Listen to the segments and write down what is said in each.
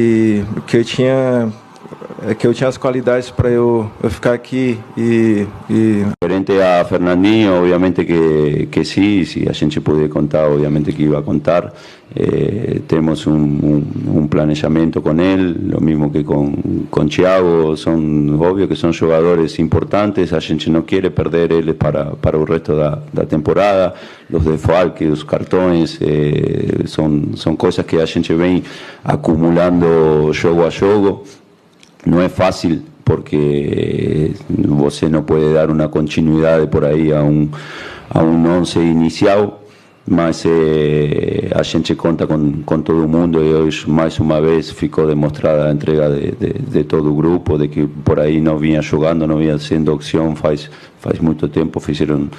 e que eu tinha as qualidades para eu ficar aqui e... Referente a Fernandinho, obviamente que sim, se a gente puder contar, obviamente que iba a contar. Temos um planejamento com ele, o mesmo que com Thiago, são óbvio que são jogadores importantes, a gente não quer perder eles para o resto da temporada. Os desfalques, os cartões, são coisas que a gente vem acumulando jogo a jogo. Não é fácil porque você não pode dar uma continuidade por aí a um 11 inicial, mas a gente conta com todo mundo e hoje mais uma vez ficou demonstrada a entrega de todo o grupo, de que por aí não vinha jogando, não vinha sendo opção faz muito tempo, fizeram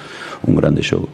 um grande jogo.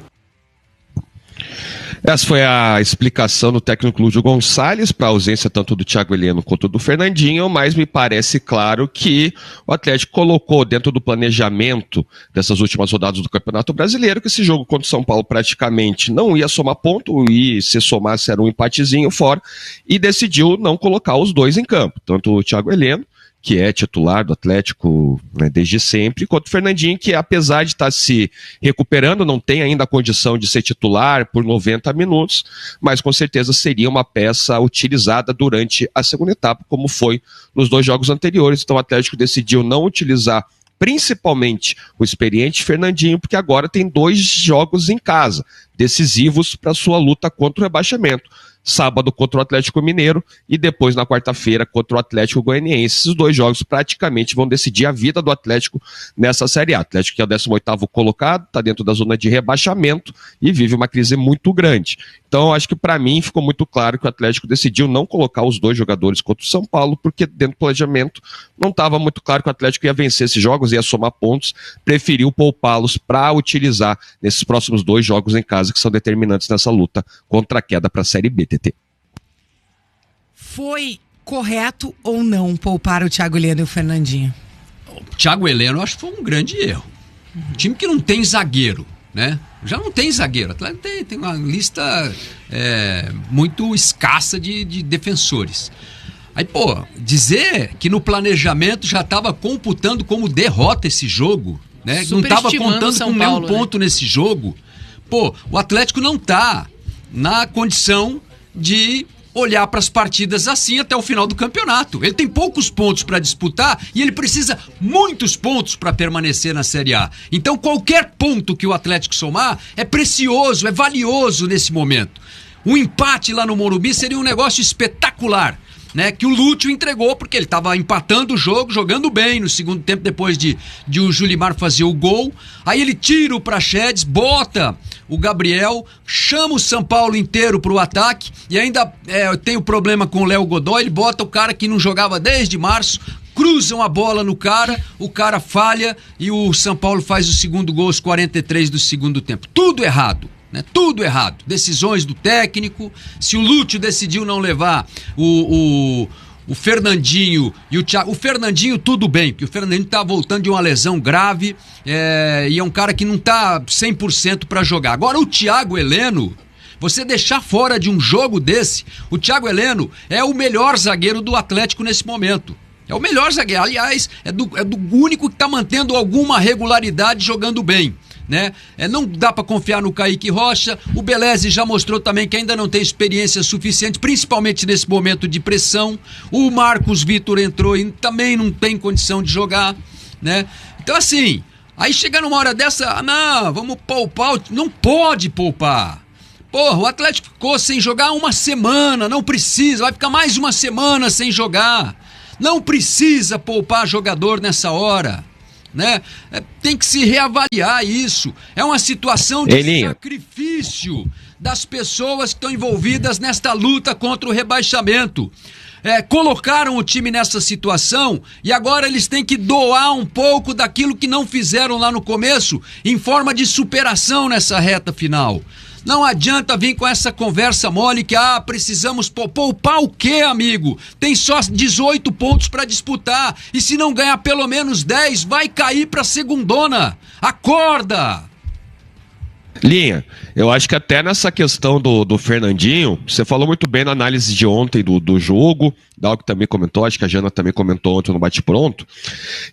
Essa foi a explicação do técnico Lúcio Gonçalves para a ausência tanto do Thiago Heleno quanto do Fernandinho, mas me parece claro que o Atlético colocou dentro do planejamento dessas últimas rodadas do Campeonato Brasileiro que esse jogo contra o São Paulo praticamente não ia somar ponto e se somasse era um empatezinho fora e decidiu não colocar os dois em campo, tanto o Thiago Heleno, que é titular do Atlético, né, desde sempre, quanto o Fernandinho, que apesar de estar se recuperando, não tem ainda a condição de ser titular por 90 minutos, mas com certeza seria uma peça utilizada durante a segunda etapa, como foi nos dois jogos anteriores. Então o Atlético decidiu não utilizar principalmente o experiente Fernandinho, porque agora tem 2 jogos em casa, decisivos para sua luta contra o rebaixamento. Sábado contra o Atlético Mineiro e depois na quarta-feira contra o Atlético Goianiense. Esses 2 jogos praticamente vão decidir a vida do Atlético nessa Série A. O Atlético, que é o 18º colocado, está dentro da zona de rebaixamento e vive uma crise muito grande. Então, acho que para mim ficou muito claro que o Atlético decidiu não colocar os 2 jogadores contra o São Paulo, porque dentro do planejamento não estava muito claro que o Atlético ia vencer esses jogos, ia somar pontos, preferiu poupá-los para utilizar nesses próximos 2 jogos em casa, que são determinantes nessa luta contra a queda para a Série B. Foi correto ou não poupar o Thiago Heleno e o Fernandinho? O Thiago Heleno eu acho que foi um grande erro. Um time que não tem zagueiro, né? Já não tem zagueiro. Tem uma lista muito escassa de defensores. Aí, dizer que no planejamento já estava computando como derrota esse jogo, né? Não estava contando com nenhum ponto, né, nesse jogo. O Atlético não está na condição de olhar para as partidas assim até o final do campeonato. Ele tem poucos pontos para disputar e ele precisa muitos pontos para permanecer na Série A. Então qualquer ponto que o Atlético somar é precioso, é valioso nesse momento. Um empate lá no Morumbi seria um negócio espetacular, né, que o Lúcio entregou, porque ele estava empatando o jogo, jogando bem no segundo tempo, depois de o Julimar fazer o gol. Aí ele tira o Praxedes, bota o Gabriel, chama o São Paulo inteiro para o ataque e ainda tem o problema com o Léo Godoy, ele bota o cara que não jogava desde março, cruzam a bola no cara, o cara falha e o São Paulo faz o segundo gol aos 43 do segundo tempo. Tudo errado. Né? Tudo errado, decisões do técnico. Se o Lúcio decidiu não levar o Fernandinho e o Thiago, o Fernandinho tudo bem, porque o Fernandinho tá voltando de uma lesão grave e é um cara que não tá 100% para jogar. Agora o Thiago Heleno, você deixar fora de um jogo desse, o Thiago Heleno é o melhor zagueiro do Atlético nesse momento. É o melhor zagueiro, aliás, é do único que tá mantendo alguma regularidade jogando bem. Né? Não dá para confiar no Kaique Rocha. O Beleze já mostrou também que ainda não tem experiência suficiente, principalmente nesse momento de pressão. O Marcos Vitor entrou e também não tem condição de jogar, né? Então assim, aí chega numa hora dessa, não, vamos poupar, não pode poupar. O Atlético ficou sem jogar uma semana, não precisa, vai ficar mais uma semana sem jogar. Não precisa poupar jogador nessa hora. Né? Tem que se reavaliar isso. É uma situação de sacrifício das pessoas que estão envolvidas nesta luta contra o rebaixamento. Colocaram o time nessa situação e agora eles têm que doar um pouco daquilo que não fizeram lá no começo em forma de superação nessa reta final. Não adianta vir com essa conversa mole que precisamos poupar o quê, amigo? Tem só 18 pontos para disputar e se não ganhar pelo menos 10, vai cair para segundona. Acorda! Linha, eu acho que até nessa questão do Fernandinho, você falou muito bem na análise de ontem do jogo, Dalco também comentou, acho que a Jana também comentou ontem no Bate-Pronto,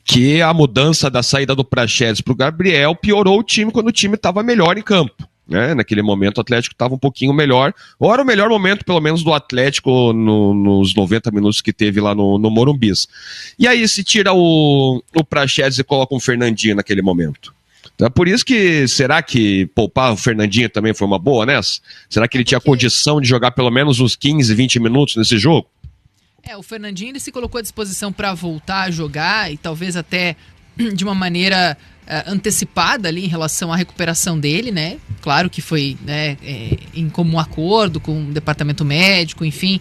que a mudança da saída do Praxedes para o Gabriel piorou o time quando o time estava melhor em campo. Né? Naquele momento o Atlético estava um pouquinho melhor, ou era o melhor momento pelo menos do Atlético nos 90 minutos que teve lá no Morumbis. E aí se tira o Praxedes e coloca um Fernandinho naquele momento. Então, por isso que, será que poupar o Fernandinho também foi uma boa nessa? Será que ele tinha condição de jogar pelo menos uns 15, 20 minutos nesse jogo? O Fernandinho ele se colocou à disposição para voltar a jogar e talvez até de uma maneira antecipada ali em relação à recuperação dele, né? Claro que foi, né, em comum acordo com o departamento médico, enfim,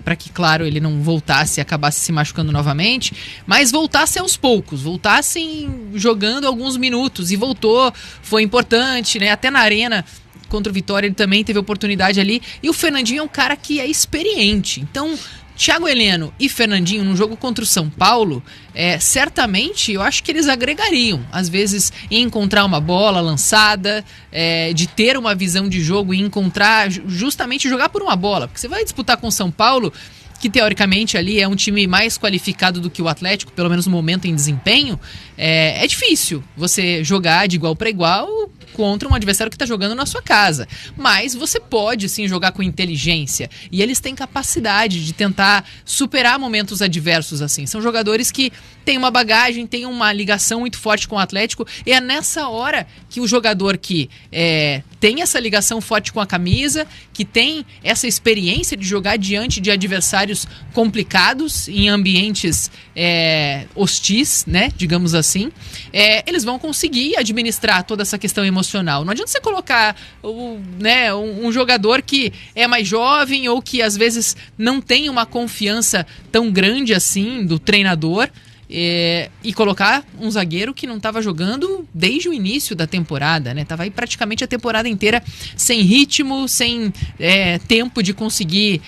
para que, claro, ele não voltasse e acabasse se machucando novamente, mas voltasse aos poucos, voltassem jogando alguns minutos, e voltou, foi importante, né? Até na Arena contra o Vitória ele também teve oportunidade ali, e o Fernandinho é um cara que é experiente, então Thiago Heleno e Fernandinho no jogo contra o São Paulo, certamente eu acho que eles agregariam, às vezes, em encontrar uma bola lançada, de ter uma visão de jogo e encontrar, justamente jogar por uma bola, porque você vai disputar com o São Paulo, que teoricamente ali é um time mais qualificado do que o Atlético, pelo menos no momento em desempenho, é difícil você jogar de igual para igual contra um adversário que está jogando na sua casa. Mas você pode sim jogar com inteligência, e eles têm capacidade de tentar superar momentos adversos assim. São jogadores que têm uma bagagem, têm uma ligação muito forte com o Atlético, e é nessa hora que o jogador que tem essa ligação forte com a camisa, que tem essa experiência de jogar diante de adversários complicados, em ambientes hostis, né, digamos assim, eles vão conseguir administrar toda essa questão emocional. Não adianta você colocar um jogador que é mais jovem ou que às vezes não tem uma confiança tão grande assim do treinador, e colocar um zagueiro que não estava jogando desde o início da temporada, né? Tava aí praticamente a temporada inteira sem ritmo, sem tempo de conseguir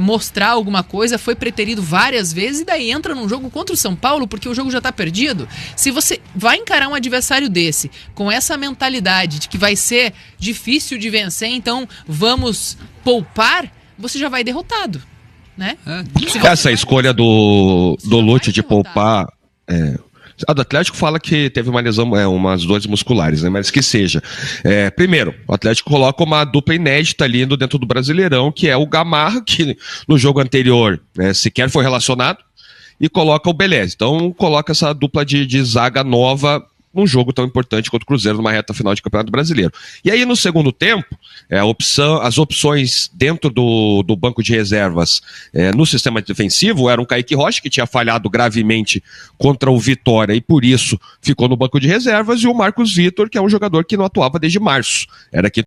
mostrar alguma coisa, foi preterido várias vezes, e daí entra num jogo contra o São Paulo, porque o jogo já está perdido. Se você vai encarar um adversário desse, com essa mentalidade de que vai ser difícil de vencer, então vamos poupar, você já vai derrotado. Né? Essa escolha do Lute de poupar. A do Atlético fala que teve uma lesão, umas dores musculares, né? Mas que seja. Primeiro, o Atlético coloca uma dupla inédita ali dentro do Brasileirão, que é o Gamarra, que no jogo anterior sequer foi relacionado, e coloca o Belez. Então coloca essa dupla de zaga nova num jogo tão importante quanto o Cruzeiro numa reta final de Campeonato Brasileiro. E aí no segundo tempo, as opções dentro do banco de reservas no sistema defensivo eram o Kaique Rocha, que tinha falhado gravemente contra o Vitória e por isso ficou no banco de reservas, e o Marcos Vitor, que é um jogador que não atuava desde março. Era que